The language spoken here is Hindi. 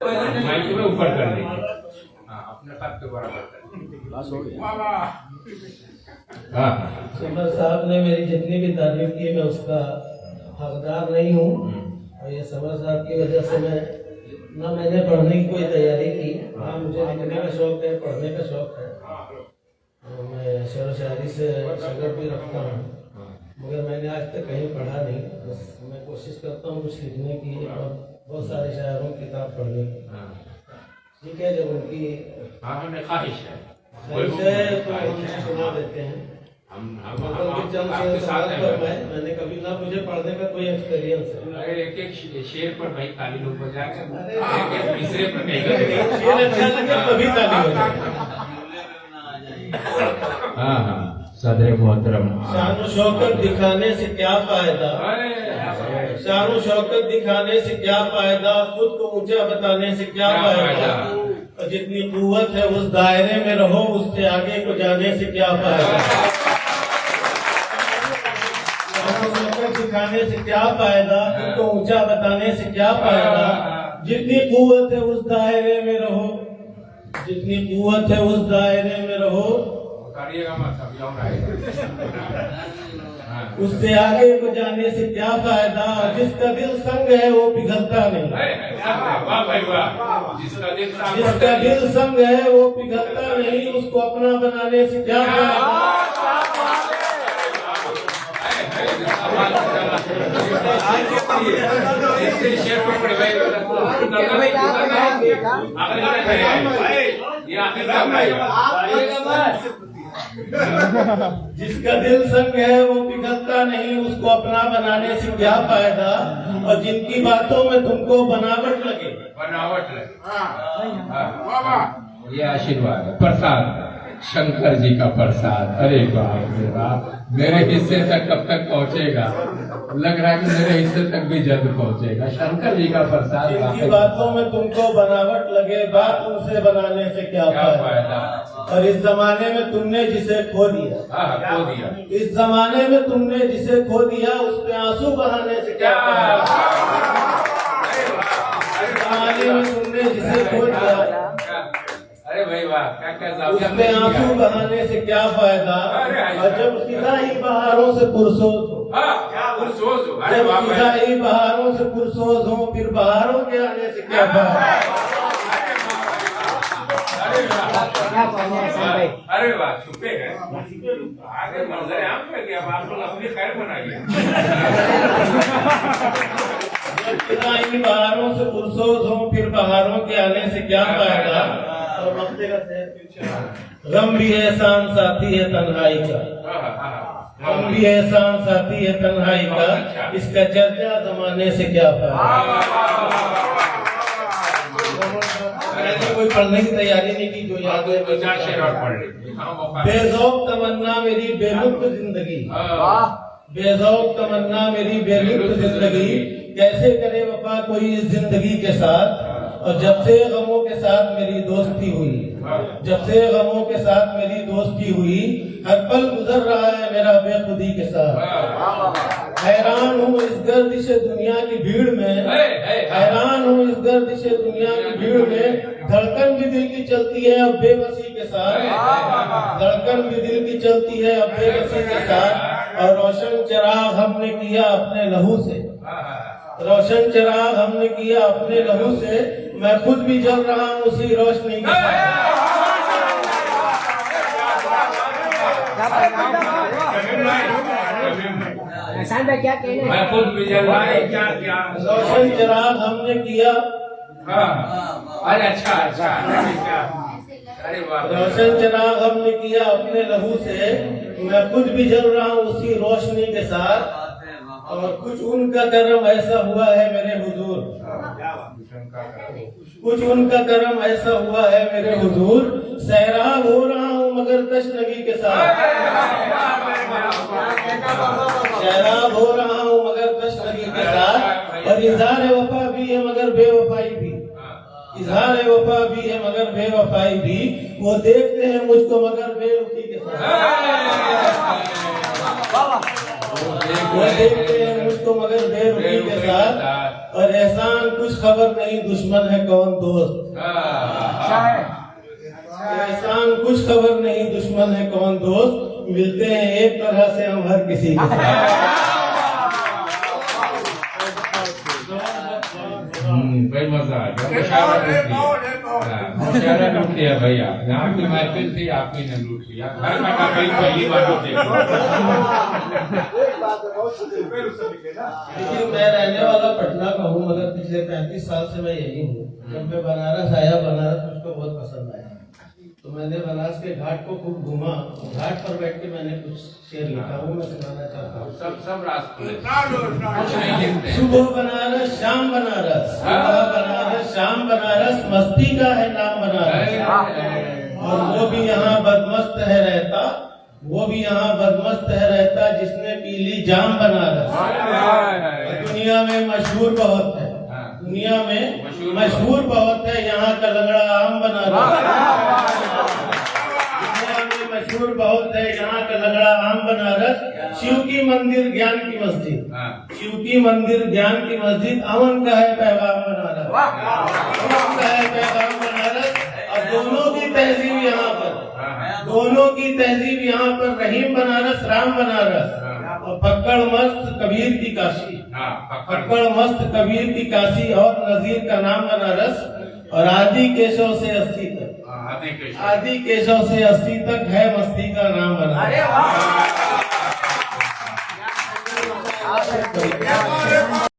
माइक में ऊपर कर लीजिए, हाँ अपने हाथ के बराबर कर लीजिए। हाँ समर साहब ने मेरी जितनी भी तारीफ की मैं उसका हकदार नहीं हूँ, और ये समर साहब की वजह से मैं ना मैंने पढ़ने की कोई तैयारी की। हाँ मुझे लिखने का शौक है, पढ़ने का शौक है, और मैं शेर व शायरी से संगत भी रखता हूँ, मगर मैंने आज तक कहीं पढ़ा नहीं। बस मैं कोशिश करता हूँ कुछ लिखने की और बहुत सारे शायरों की किताब पढ़ने की। ठीक है, जब उनकी ख्वाहिश है तो हम सुना देते हैं। मैंने कभी ना, मुझे पढ़ने का कोई एक्सपीरियंस है। अरे एक एक शेर पर भाई ताली लोग बजाकर, एक तीसरे पर नहीं करेंगे। शेर अच्छा लगे तभी ताली बजाएंगे। हाँ हाँ सदर मोहतरम, शान शौकत दिखाने से क्या फायदा, शान शौकत दिखाने से क्या फायदा, खुद को ऊंचा बताने से क्या फायदा, और जितनी कुव्वत है उस दायरे में रहो, उससे आगे को जाने से क्या फायदा। शान शौकत दिखाने से क्या फायदा, खुद को ऊंचा बताने से क्या फायदा, जितनी कुव्वत है उस दायरे में रहो, जितनी कुव्वत है उस दायरे में रहो, उससे आगे को जाने से क्या फायदा, जिसका दिल संग है वो पिघलता नहीं, जिसका दिल संग है वो पिघलता नहीं, उसको अपना बनाने से क्या फायदा। जिसका दिल संग है वो पिघलता नहीं, उसको अपना बनाने से क्या फायदा, और जिनकी बातों में तुमको बनावट लगे, ये आशीर्वाद है, प्रसाद शंकर जी का प्रसाद। अरे बाप रे बाप, मेरे हिस्से तक कब तक पहुंचेगा, लग रहा है कि मेरे हिस्से तक भी जल्द पहुंचेगा। शंकर जी का प्रसाद। जिनकी बातों में तुमको बनावट लगे, बात उनसे बनाने से क्या फायदा, और इस जमाने में तुमने जिसे खो दिया, खो दिया, इस जमाने में तुमने जिसे खो दिया, उस पे आंसू बहाने से क्या फायदा। इस जमाने में तुमने जिसे खो दिया, अरे भाई वाह, क्या उसमें आंसू बहाने से क्या फायदा, और जब फिजाई बहारों से पुरसोज हो, जब फिजाई बहारों से पुरसोज हो, फिर बहारों के आने से क्या फायदा। अरे वाह, छुपे हैं आगे मंजर आम पे गया, आप लोग अपनी खैर बनाइए। फिजाई बहारों से पुरसोज हो, फिर बहारों के आने से क्या फायदा। और गम भी एहसान साथी है तन्हाई का, गम भी एहसान साथी है तन्हाई का, इसका चर्चा जमाने से क्या फायदा। मैंने कोई पढ़ने की तैयारी नहीं की, जो याद है बेज़ौक तमन्ना मेरी बेलुत्फ जिंदगी, बेज़ौक तमन्ना मेरी बेलुत्फ जिंदगी, कैसे करे वफा कोई इस जिंदगी के साथ, और जब से गमों के साथ मेरी दोस्ती हुई, जब से गमों के साथ मेरी दोस्ती हुई, हर पल गुजर रहा है मेरा बेखुदी के साथ। हैरान हूँ इस गर्दिश दुनिया की भीड़ में, हैरान हूँ इस गर्दिश दुनिया की भीड़ में, धड़कन भी दिल की चलती है अब बेबसी के साथ, धड़कन भी दिल की चलती है अब बेबसी के साथ, और रोशन चिराग हमने किया अपने लहू से, रोशन चिराग हमने किया अपने लहू से, मैं खुद भी जल रहा हूँ उसी रोशनी के साथ। क्या कहना है? मैं खुद भी जल रहा है, क्या क्या रोशन चिराग हमने किया, अरे अच्छा अच्छा, अरे वाह, रोशन चिराग हमने किया अपने लहू से, मैं खुद भी जल रहा हूँ उसी रोशनी के साथ, और कुछ उनका कर्म ऐसा हुआ है मेरे हुजूर, कुछ उनका कर्म ऐसा हुआ है मेरे हुजूर, सैराब हो रहा हूँ मगर तशनगी के साथ, सैराब हो रहा हूँ मगर तशनगी के साथ, और इज़हार वफा भी है मगर बेवफाई भी, इज़हार वफा भी है मगर बेवफाई भी, वो देखते हैं मुझको मगर बेरुखी के साथ, वो देखते हैं को मगर बेरुखी के साथ, और एहसान कुछ खबर नहीं दुश्मन है कौन दोस्त। एहसान कुछ खबर नहीं दुश्मन है कौन दोस्त, मिलते हैं एक तरह से हम हर किसी के साथ। भाई मजा आ गया, मुशायरा लूट लिया भाई आपने। आपकी महफिल थी, आप ही ने लूट लिया। घर का काम भाई पहली बार देखो। देखिए मैं रहने वाला पटना का हूँ, मगर पिछले 35 साल से मैं यही हूँ। जब मैं बनारस आया, बनारस मुझको बहुत पसंद आया, तो मैंने बनारस के घाट को खूब घूमा। घाट पर बैठ के मैंने कुछ शेर लिखा, वो मैं सुनाना चाहता हूँ। सब रास्ते कुछ नहीं लिखते। सुबह बनारस शाम बनारस, सुबह बनारस शाम बनारस, मस्ती का है नाम बनारस। और वो भी यहाँ बदमस्त है रहता, वो भी यहाँ बदमस्त है रहता, जिसने पी ली जाम बनारस। दुनिया में मशहूर बहुत है, दुनिया में मशहूर बहुत है यहाँ का लंगड़ा आम बनारस। दुनिया में मशहूर बहुत है यहाँ का लंगड़ा आम बनारस। शिव की मंदिर ज्ञान की मस्जिद, शिव की मंदिर ज्ञान की मस्जिद, अमन का है पैगाम बनारस, अमन का है पैगाम बनारस। और दोनों की तहजीब यहाँ पर, दोनों की तहजीब यहाँ पर, रहीम बनारस राम बनारस। और पक्कड़ मस्त कबीर की काशी, पक्कड़ मस्त कबीर की काशी, और नजीर का नाम बनारस। और आदि केशव से 80 तक, आदि केशव से 80 तक है मस्ती का नाम बनारस।